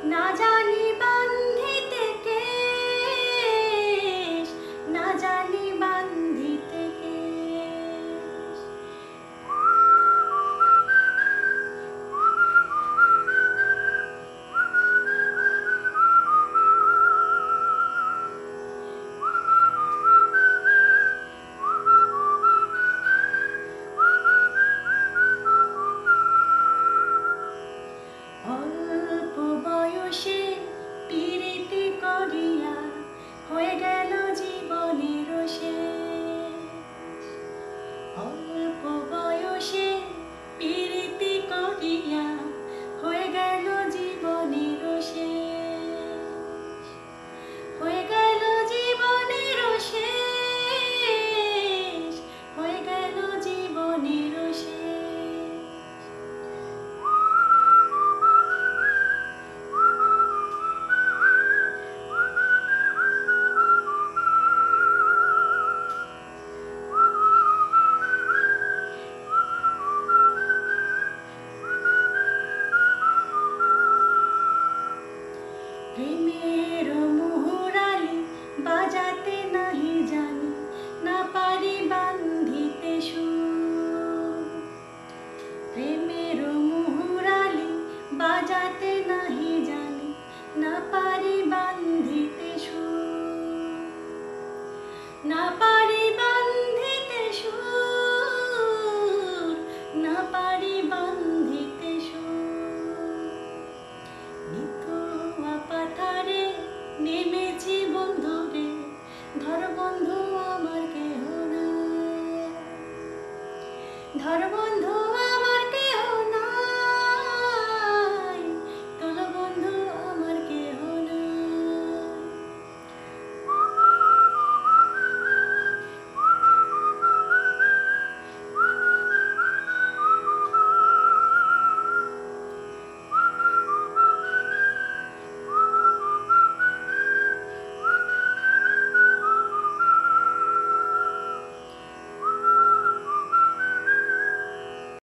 না জানি বান্ধিতে কেশ, না জানি বান্ধিতে কেশ। অল্প বয়সে পিরিতি করিয়া হয়ে গেল জীবনের শেষ। অল্প বয়সে পিরিতি করিয়া হয়ে গেল জীবনের শেষ। হয়ে গেল জীবনের শেষ, হয়ে গেল জীবনের শেষ। প্রেমের মুহুরালি বাজাতে নাহি জানি, না পারি বান্ধিতে সুর। প্রেমের মুহুরালি বাজাতে নাহি জানি, না পারি বান্ধিতে সুর। না পারি বান্ধিতে সুর, না পারি বান্ধিতে সুর। নিতুয়া পাথারে নেমেছি বন্ধুরে, ধর বন্ধু আমার কেহ নাই। ধর বন্ধু